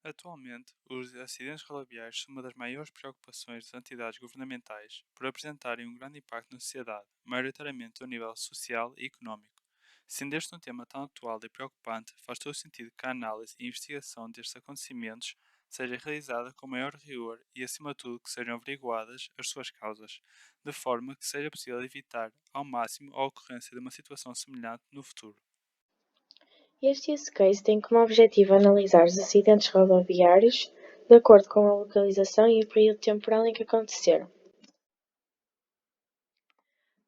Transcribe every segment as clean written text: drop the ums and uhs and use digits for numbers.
Atualmente, os acidentes rodoviários são uma das maiores preocupações das entidades governamentais por apresentarem um grande impacto na sociedade, maioritariamente ao nível social e económico. Sendo este um tema tão atual e preocupante, faz todo sentido que a análise e investigação destes acontecimentos seja realizada com maior rigor e, acima de tudo, que sejam averiguadas as suas causas, de forma que seja possível evitar ao máximo a ocorrência de uma situação semelhante no futuro. Este use case tem como objetivo analisar os acidentes rodoviários de acordo com a localização e o período temporal em que aconteceram.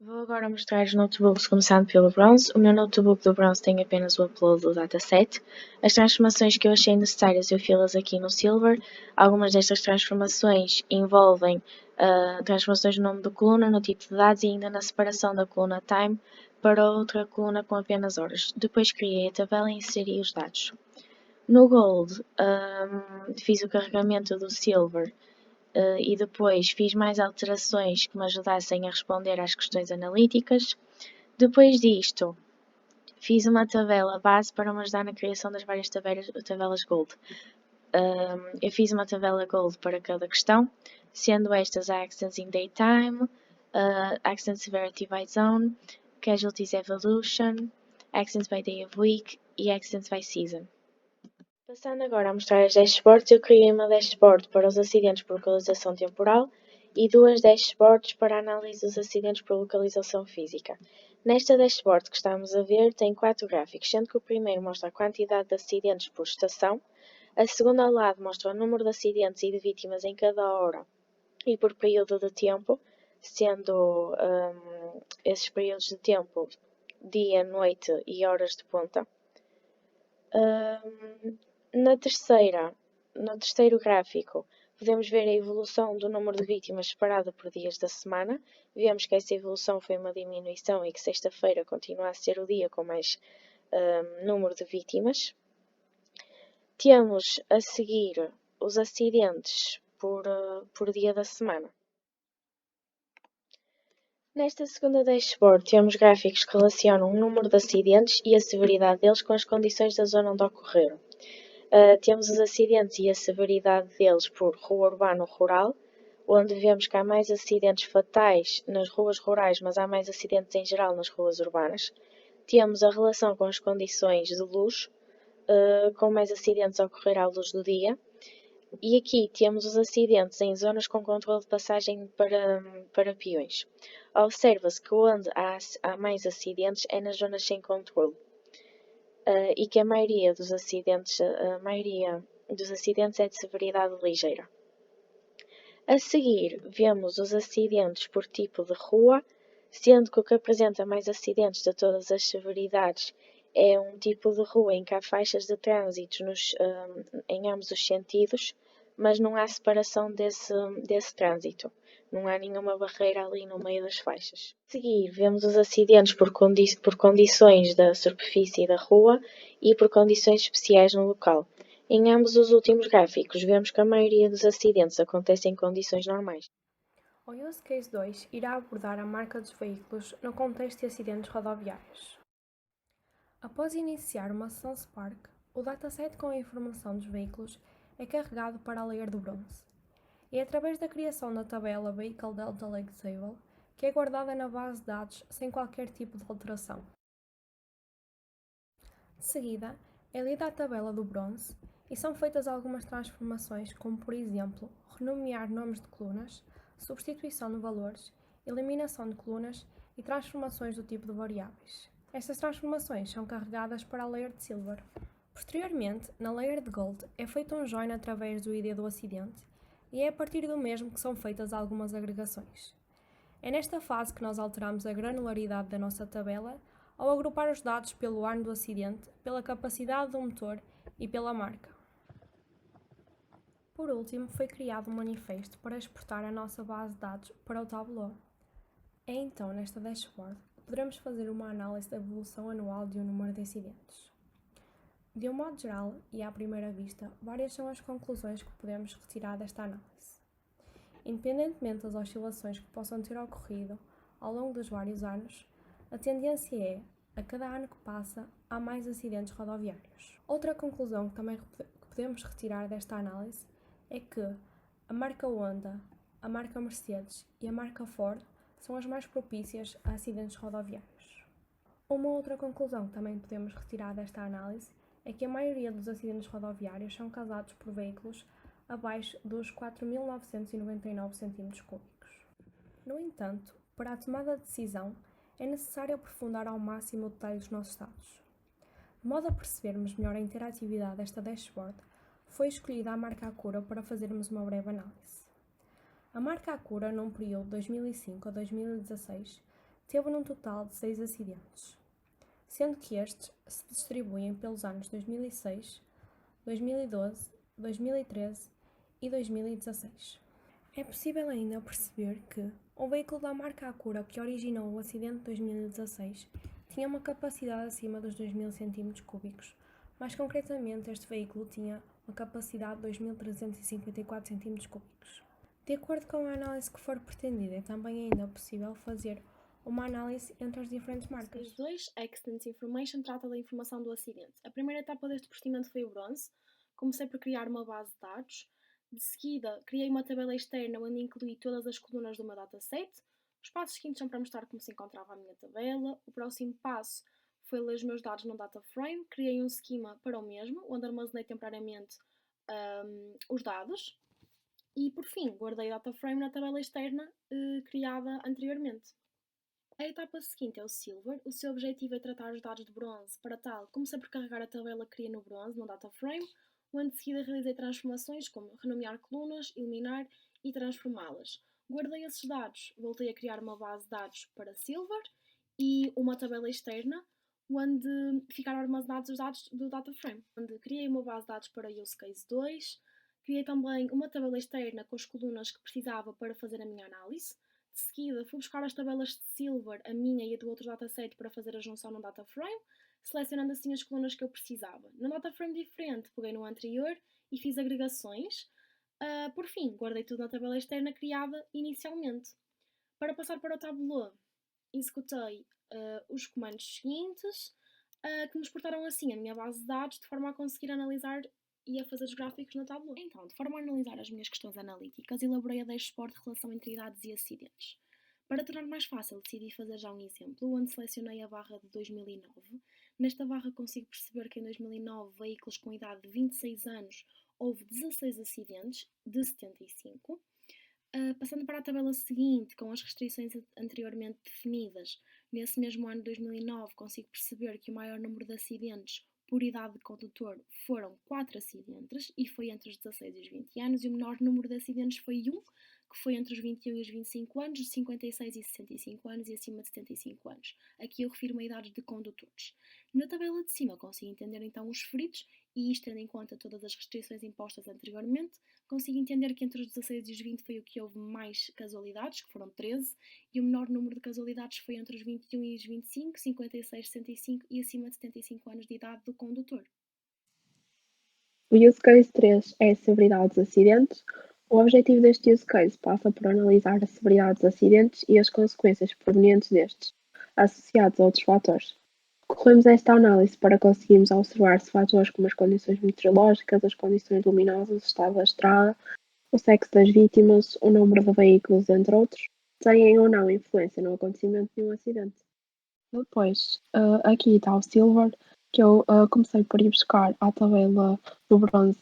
Vou agora mostrar os notebooks começando pelo Bronze. O meu notebook do Bronze tem apenas o upload do dataset. As transformações que eu achei necessárias eu fiz aqui no Silver. Algumas destas transformações envolvem transformações no nome da coluna, no tipo de dados e ainda na separação da coluna Time para outra coluna com apenas horas. Depois criei a tabela e inseri os dados. No Gold fiz o carregamento do Silver e depois fiz mais alterações que me ajudassem a responder às questões analíticas. Depois disto, fiz uma tabela base para me ajudar na criação das várias tabelas Gold. Eu fiz uma tabela Gold para cada questão, sendo estas Accidents in Daytime, Accident Severity by Zone, Casualties Evolution, Accidents by Day of Week e Accidents by Season. Passando agora a mostrar as dashboards, eu criei uma dashboard para os acidentes por localização temporal e duas dashboards para a análise dos acidentes por localização física. Nesta dashboard que estamos a ver tem 4 gráficos, sendo que o primeiro mostra a quantidade de acidentes por estação, a segunda ao lado mostra o número de acidentes e de vítimas em cada hora e por período de tempo, sendo esses períodos de tempo dia, noite e horas de ponta. No terceiro gráfico, podemos ver a evolução do número de vítimas separada por dias da semana. Vemos que essa evolução foi uma diminuição e que sexta-feira continua a ser o dia com mais número de vítimas. Temos a seguir os acidentes por dia da semana. Nesta segunda dashboard temos gráficos que relacionam o número de acidentes e a severidade deles com as condições da zona onde ocorreram. Temos os acidentes e a severidade deles por rua urbano-rural, onde vemos que há mais acidentes fatais nas ruas rurais, mas há mais acidentes em geral nas ruas urbanas. Temos a relação com as condições de luz, com mais acidentes a ocorrer à luz do dia. E aqui temos os acidentes em zonas com controle de passagem para peões. Observa-se que onde há mais acidentes é nas zonas sem controle. E que a maioria dos acidentes é de severidade ligeira. A seguir, vemos os acidentes por tipo de rua, sendo que o que apresenta mais acidentes de todas as severidades é um tipo de rua em que há faixas de trânsito em ambos os sentidos, mas não há separação desse trânsito. Não há nenhuma barreira ali no meio das faixas. A seguir, vemos os acidentes por condições da superfície da rua e por condições especiais no local. Em ambos os últimos gráficos, vemos que a maioria dos acidentes acontece em condições normais. O Use Case 2 irá abordar a marca dos veículos no contexto de acidentes rodoviários. Após iniciar uma sessão Spark, o dataset com a informação dos veículos é carregado para a layer do bronze. É através da criação da tabela Vehicle Delta Lake Table que é guardada na base de dados sem qualquer tipo de alteração. De seguida, é lida a tabela do bronze e são feitas algumas transformações, como por exemplo, renomear nomes de colunas, substituição de valores, eliminação de colunas e transformações do tipo de variáveis. Estas transformações são carregadas para a layer de Silver. Posteriormente, na layer de Gold, é feito um join através do ID do acidente e é a partir do mesmo que são feitas algumas agregações. É nesta fase que nós alteramos a granularidade da nossa tabela ao agrupar os dados pelo ano do acidente, pela capacidade do motor e pela marca. Por último, foi criado um manifesto para exportar a nossa base de dados para o Tableau. É então nesta dashboard que poderemos fazer uma análise da evolução anual de um número de acidentes. De um modo geral, e à primeira vista, várias são as conclusões que podemos retirar desta análise. Independentemente das oscilações que possam ter ocorrido ao longo dos vários anos, a tendência a cada ano que passa, há mais acidentes rodoviários. Outra conclusão que também podemos retirar desta análise é que a marca Honda, a marca Mercedes e a marca Ford são as mais propícias a acidentes rodoviários. Uma outra conclusão que também podemos retirar desta análise é que a maioria dos acidentes rodoviários são causados por veículos abaixo dos 4.999 cm3. No entanto, para a tomada de decisão, é necessário aprofundar ao máximo o detalhe dos nossos dados. De modo a percebermos melhor a interatividade desta dashboard, foi escolhida a marca Acura para fazermos uma breve análise. A marca Acura, num período de 2005 a 2016, teve num total de 6 acidentes, sendo que estes se distribuem pelos anos 2006, 2012, 2013 e 2016. É possível ainda perceber que o veículo da marca Acura que originou o acidente de 2016 tinha uma capacidade acima dos 2.000 cm3, mais concretamente este veículo tinha uma capacidade de 2.354 cm3. De acordo com a análise que for pretendida, é também ainda possível fazer uma análise entre as diferentes marcas. Os 2, Accident Information, trata da informação do acidente. A primeira etapa deste procedimento foi o bronze. Comecei por criar uma base de dados. De seguida, criei uma tabela externa onde incluí todas as colunas do meu dataset. Os passos seguintes são para mostrar como se encontrava a minha tabela. O próximo passo foi ler os meus dados no data frame. Criei um schema para o mesmo, onde armazenei temporariamente os dados. E, por fim, guardei o data frame na tabela externa criada anteriormente. A etapa seguinte é o Silver. O seu objetivo é tratar os dados de bronze. Para tal, comecei por carregar a tabela que criei no bronze, no data frame, onde de seguida realizei transformações como renomear colunas, eliminar e transformá-las. Guardei esses dados, voltei a criar uma base de dados para Silver e uma tabela externa, onde ficaram armazenados os dados do data frame. Onde criei uma base de dados para Use Case 2, criei também uma tabela externa com as colunas que precisava para fazer a minha análise. De seguida, fui buscar as tabelas de Silver, a minha e a do outro dataset, para fazer a junção no data frame, selecionando assim as colunas que eu precisava. No data frame diferente, peguei no anterior e fiz agregações. Por fim, guardei tudo na tabela externa criada inicialmente. Para passar para o tableau, executei os comandos seguintes, que me exportaram assim a minha base de dados, de forma a conseguir analisar e a fazer os gráficos no Tableau. Então, de forma a analisar as minhas questões analíticas, elaborei a dashboard de relação entre idades e acidentes. Para tornar mais fácil, decidi fazer já um exemplo, onde selecionei a barra de 2009. Nesta barra consigo perceber que em 2009, veículos com idade de 26 anos, houve 16 acidentes, de 75. Passando para a tabela seguinte, com as restrições anteriormente definidas, nesse mesmo ano de 2009 consigo perceber que o maior número de acidentes por idade de condutor foram 4 acidentes e foi entre os 16 e os 20 anos, e o menor número de acidentes foi 1, que foi entre os 21 e os 25 anos, de 56 e 65 anos e acima de 75 anos. Aqui eu refiro-me a idades de condutores. Na tabela de cima consigo entender então os feridos, e isto tendo em conta todas as restrições impostas anteriormente, consigo entender que entre os 16 e os 20 foi o que houve mais casualidades, que foram 13, e o menor número de casualidades foi entre os 21 e os 25, 56, 65 e acima de 75 anos de idade do condutor. O use case 3 é a severidade dos acidentes. O objetivo deste use case passa por analisar a severidade dos acidentes e as consequências provenientes destes, associados a outros fatores. Recorremos a esta análise para conseguirmos observar se fatores como as condições meteorológicas, as condições luminosas, o estado da estrada, o sexo das vítimas, o número de veículos, entre outros, têm ou não influência no acontecimento de um acidente. Depois, aqui está o Silver, que eu comecei por ir buscar à tabela do bronze,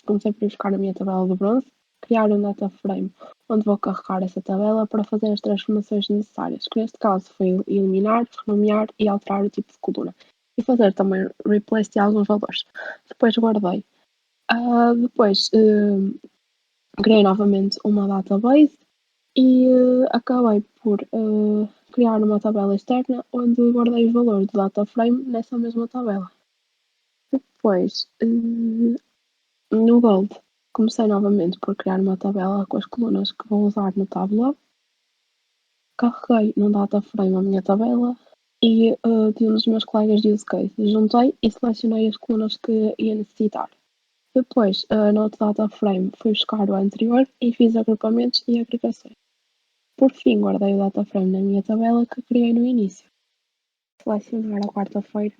comecei por ir buscar a minha tabela do bronze, criar um data frame onde vou carregar essa tabela para fazer as transformações necessárias, que neste caso foi eliminar, renomear e alterar o tipo de coluna, e fazer também replace de alguns valores. Depois guardei. Depois criei novamente uma database e acabei por criar uma tabela externa onde guardei os valores do data frame nessa mesma tabela. Depois, no Gold, comecei novamente por criar uma tabela com as colunas que vou usar no Tableau. Carreguei no data frame a minha tabela e de um dos meus colegas de use case juntei e selecionei as colunas que ia necessitar. Depois, no outro data frame, fui buscar o anterior e fiz agrupamentos e agregações. Por fim, guardei o data frame na minha tabela que criei no início. Selecionar a quarta-feira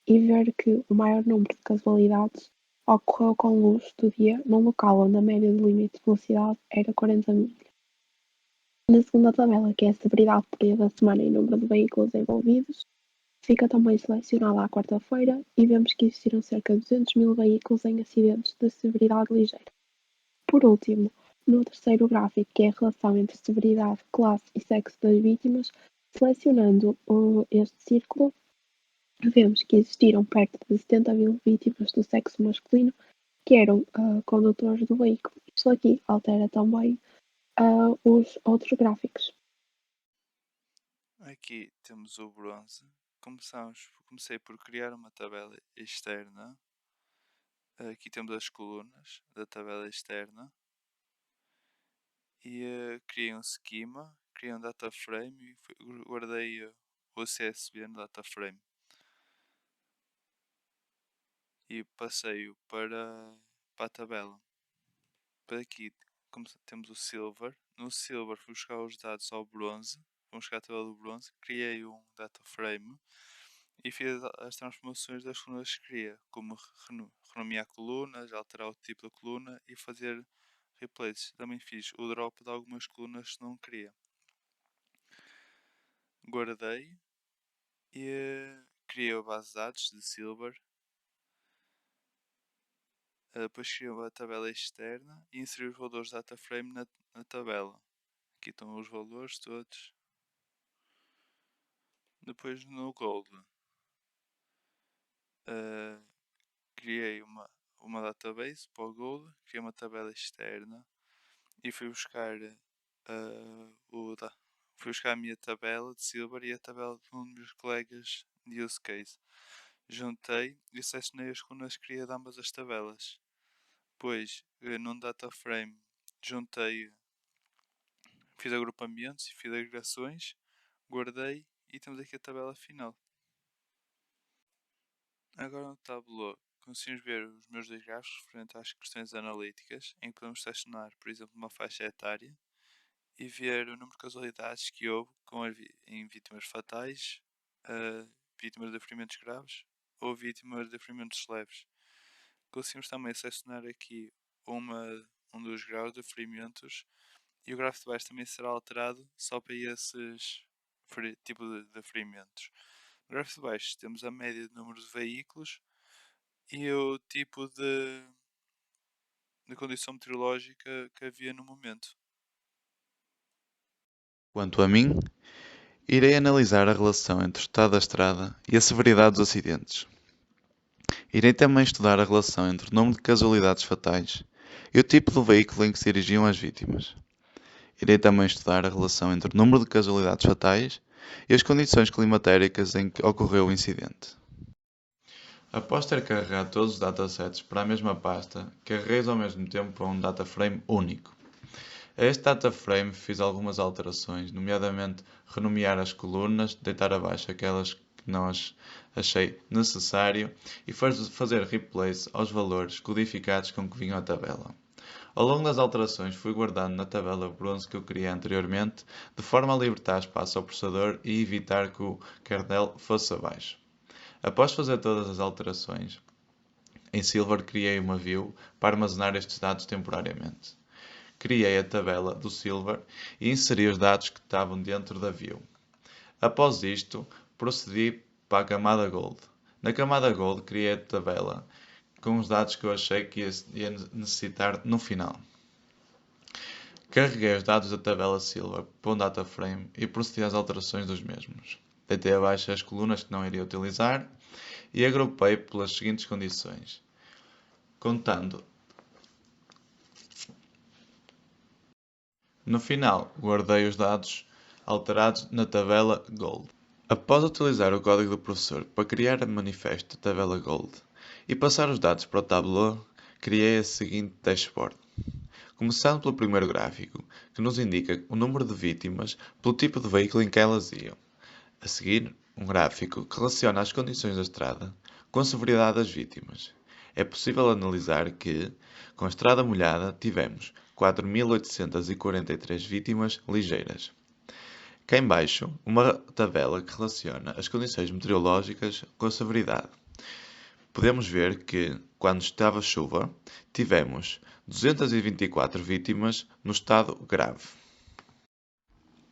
e ver que o maior número de casualidades ocorreu com luz do dia num local onde a média do limite de velocidade era 40 milhas. Na segunda tabela, que é a severidade por dia da semana e número de veículos envolvidos, fica também selecionada à quarta-feira e vemos que existiram cerca de 200 mil veículos em acidentes de severidade ligeira. Por último, no terceiro gráfico, que é a relação entre severidade, classe e sexo das vítimas, selecionando este círculo, vemos que existiram perto de 70 mil vítimas do sexo masculino que eram condutores do veículo. Isto aqui altera também os outros gráficos. Aqui temos o bronze. Comecei por criar uma tabela externa. Aqui temos as colunas da tabela externa. E criei um schema, criei um data frame e guardei o CSV no data frame. E passei-o para a tabela. Para aqui temos o silver. No silver fui buscar os dados ao bronze. Vamos buscar a tabela do bronze. Criei um data frame e fiz as transformações das colunas que queria, como renomear colunas, alterar o tipo da coluna e fazer replaces. Também fiz o drop de algumas colunas que não queria. Guardei e criei a base de dados de silver. Depois criei a tabela externa e inseri os valores da data frame na tabela. Aqui estão os valores todos. Depois no gold criei uma database para o gold, criei uma tabela externa e fui buscar a minha tabela de silver e a tabela de um dos meus colegas de use case. Juntei e selecionei as colunas que queria de ambas as tabelas. Depois, num data frame, fiz agrupamentos e fiz agregações, guardei e temos aqui a tabela final. Agora no tableau conseguimos ver os meus dois gráficos referentes às questões analíticas, em que podemos selecionar, por exemplo, uma faixa etária e ver o número de casualidades que houve em vítimas fatais, vítimas de ferimentos graves ou vítimas de ferimentos leves. Conseguimos também selecionar aqui um dos graus de ferimentos e o gráfico de baixo também será alterado só para esses tipos de ferimentos. No gráfico de baixo temos a média de número de veículos e o tipo de condição meteorológica que havia no momento. Quanto a mim, irei analisar a relação entre o estado da estrada e a severidade dos acidentes. Irei também estudar a relação entre o número de casualidades fatais e o tipo do veículo em que se dirigiam as vítimas. Irei também estudar a relação entre o número de casualidades fatais e as condições climatéricas em que ocorreu o incidente. Após ter carregado todos os datasets para a mesma pasta, carreguei-os ao mesmo tempo para um data frame único. A este data frame fiz algumas alterações, nomeadamente renomear as colunas, deitar abaixo aquelas que não achei necessário e fazer replace aos valores codificados com que vinham a tabela. Ao longo das alterações fui guardando na tabela bronze que eu criei anteriormente, de forma a libertar espaço ao processador e evitar que o kernel fosse abaixo. Após fazer todas as alterações, em Silver criei uma view para armazenar estes dados temporariamente. Criei a tabela do Silver e inseri os dados que estavam dentro da view. Após isto, procedi para a camada Gold. Na camada Gold criei a tabela com os dados que eu achei que ia necessitar no final. Carreguei os dados da tabela Silver para um data frame e procedi às alterações dos mesmos. Deitei abaixo as colunas que não iria utilizar e agrupei pelas seguintes condições, contando. No final, guardei os dados alterados na tabela Gold. Após utilizar o código do professor para criar a manifesto da tabela Gold e passar os dados para o Tableau, criei a seguinte dashboard. Começando pelo primeiro gráfico, que nos indica o número de vítimas pelo tipo de veículo em que elas iam. A seguir, um gráfico que relaciona as condições da estrada com a severidade das vítimas. É possível analisar que, com a estrada molhada, tivemos 4.843 vítimas ligeiras. Cá em baixo, uma tabela que relaciona as condições meteorológicas com a severidade. Podemos ver que quando estava chuva, tivemos 224 vítimas no estado grave.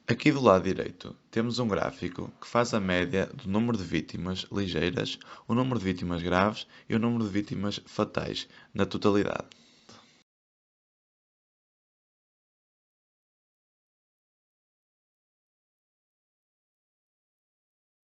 Aqui do lado direito temos um gráfico que faz a média do número de vítimas ligeiras, o número de vítimas graves e o número de vítimas fatais na totalidade.